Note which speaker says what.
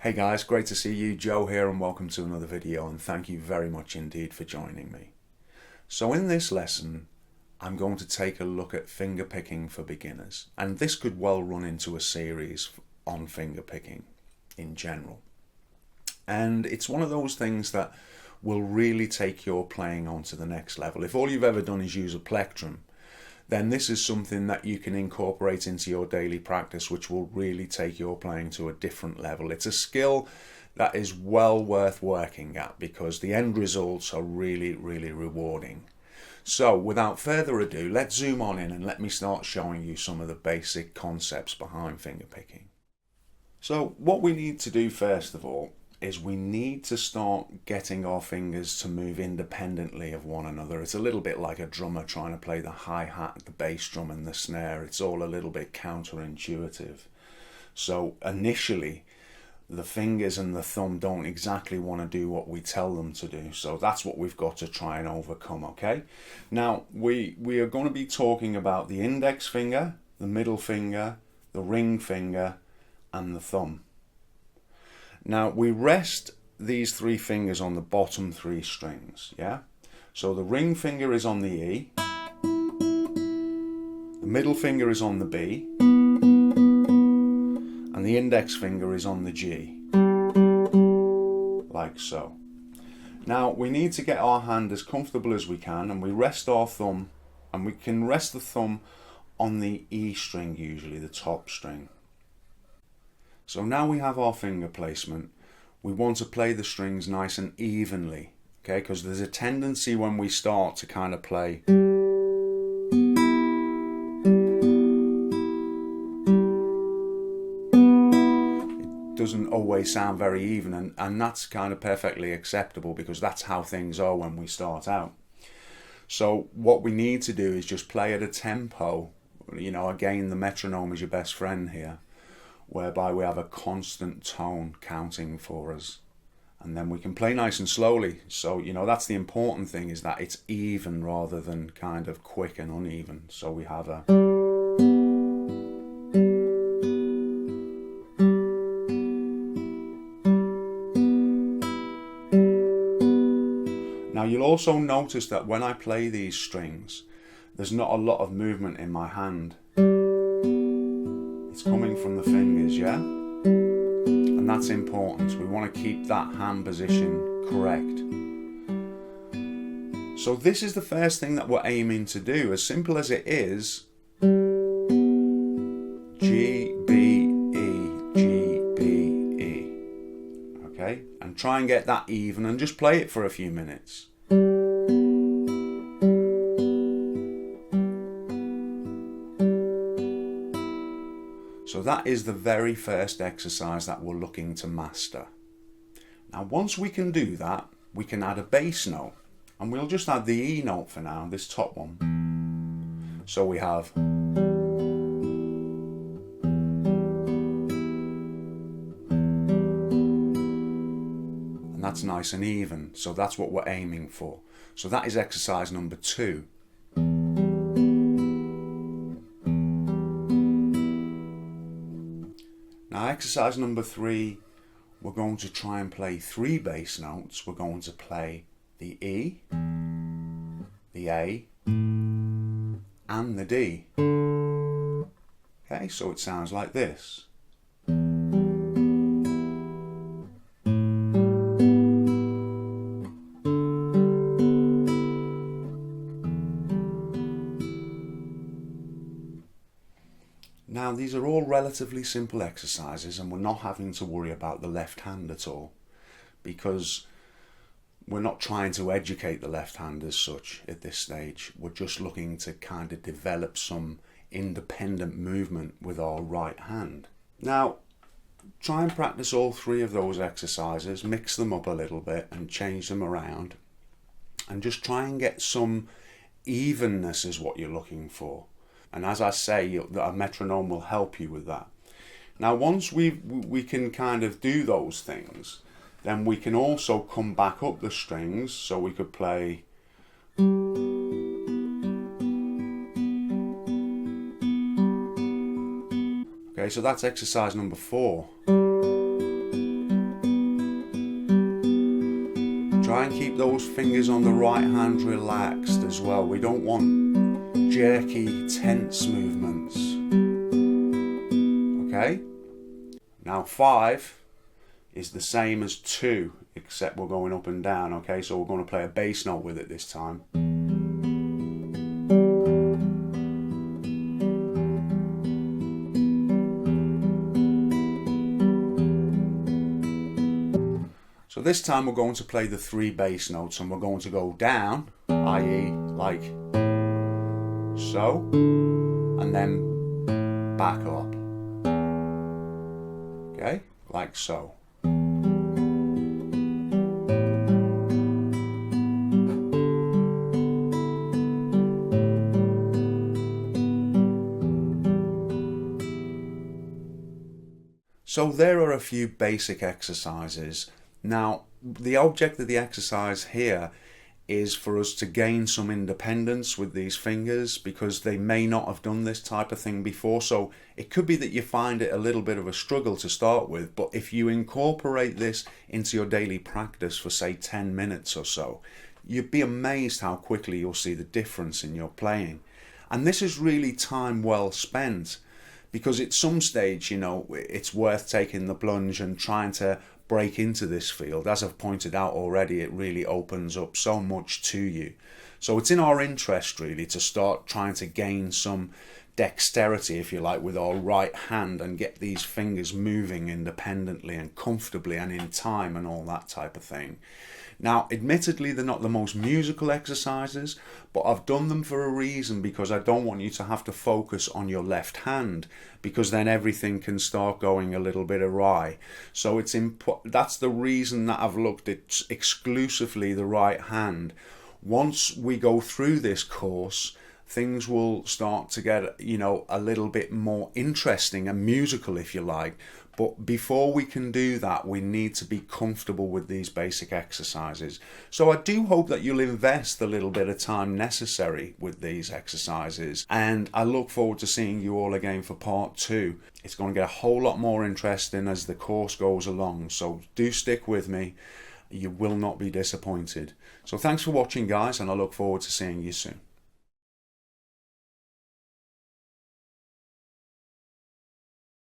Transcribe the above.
Speaker 1: Hey guys, great to see you. Joe here and welcome to another video, and thank you very much indeed for joining me. So in this lesson I'm going to take a look at finger picking for beginners, and this could well run into a series on finger picking in general. And it's one of those things that will really take your playing on to the next level. If all you've ever done is use a plectrum, then this is something that you can incorporate into your daily practice, which will really take your playing to a different level. It's a skill that is well worth working at because the end results are really, really rewarding. So without further ado, let's zoom on in and let me start showing you some of the basic concepts behind finger picking. So what we need to do first of all is we need to start getting our fingers to move independently of one another. It's a little bit like a drummer trying to play the hi-hat, the bass drum and the snare. It's all a little bit counterintuitive. So initially the fingers and the thumb don't exactly want to do what we tell them to do. So that's what we've got to try and overcome, okay? Now we are going to be talking about the index finger, the middle finger, the ring finger and the thumb. Now we rest these three fingers on the bottom three strings, yeah? So the ring finger is on the E, the middle finger is on the B, and the index finger is on the G, like so. Now we need to get our hand as comfortable as we can, and we rest our thumb, and we can rest the thumb on the E string, usually the top string. So now we have our finger placement. We want to play the strings nice and evenly, okay? Because there's a tendency when we start to kind of play. It doesn't always sound very even, and that's kind of perfectly acceptable because that's how things are when we start out. So what we need to do is just play at a tempo. You know, again, the metronome is your best friend here, whereby we have a constant tone counting for us, and then we can play nice and slowly. So you know, that's the important thing, is that it's even rather than kind of quick and uneven. So we have a now you'll also notice that when I play these strings there's not a lot of movement in my hand. It's coming from the fingers, yeah? And that's important. We want to keep that hand position correct. So this is the first thing that we're aiming to do. As simple as it is, G, B, E, G, B, E. Okay? And try and get that even and just play it for a few minutes. So that is the very first exercise that we're looking to master. Now once we can do that, we can add a bass note, and we'll just add the E note for now, this top one. So we have, and that's nice and even, so that's what we're aiming for. So that is exercise number 2. Now exercise number 3, we're going to try and play 3 bass notes. We're going to play the E, the A, and the D. Okay, so it sounds like this. Now these are all relatively simple exercises, and we're not having to worry about the left hand at all, because we're not trying to educate the left hand as such at this stage. We're just looking to kind of develop some independent movement with our right hand. Now try and practice all 3 of those exercises, mix them up a little bit and change them around, and just try and get some evenness is what you're looking for. And as I say, a metronome will help you with that. Now once we can kind of do those things, then we can also come back up the strings. So we could play, okay, so that's exercise number 4. and keep those fingers on the right hand relaxed as well. We don't want jerky, tense movements. Okay? Now 5 is the same as 2, except we're going up and down, okay? So we're going to play a bass note with it this time. So this time we're going to play the 3 bass notes, and we're going to go down, i.e. like so, and then back up. Okay, like so. So there are a few basic exercises. Now, the object of the exercise here is for us to gain some independence with these fingers, because they may not have done this type of thing before. So it could be that you find it a little bit of a struggle to start with, but if you incorporate this into your daily practice for say 10 minutes or so, you'd be amazed how quickly you'll see the difference in your playing. And this is really time well spent, because at some stage, you know, it's worth taking the plunge and trying to break into this field. As I've pointed out already, it really opens up so much to you. So it's in our interest really to start trying to gain some dexterity, if you like, with our right hand and get these fingers moving independently and comfortably and in time and all that type of thing. Now, admittedly, they're not the most musical exercises, but I've done them for a reason, because I don't want you to have to focus on your left hand, because then everything can start going a little bit awry. So that's the reason that I've looked at exclusively the right hand. Once we go through this course, things will start to get, you know, a little bit more interesting and musical, if you like. But before we can do that, we need to be comfortable with these basic exercises. So I do hope that you'll invest the little bit of time necessary with these exercises. And I look forward to seeing you all again for part 2. It's going to get a whole lot more interesting as the course goes along. So do stick with me. You will not be disappointed. So thanks for watching, guys, and I look forward to seeing you soon.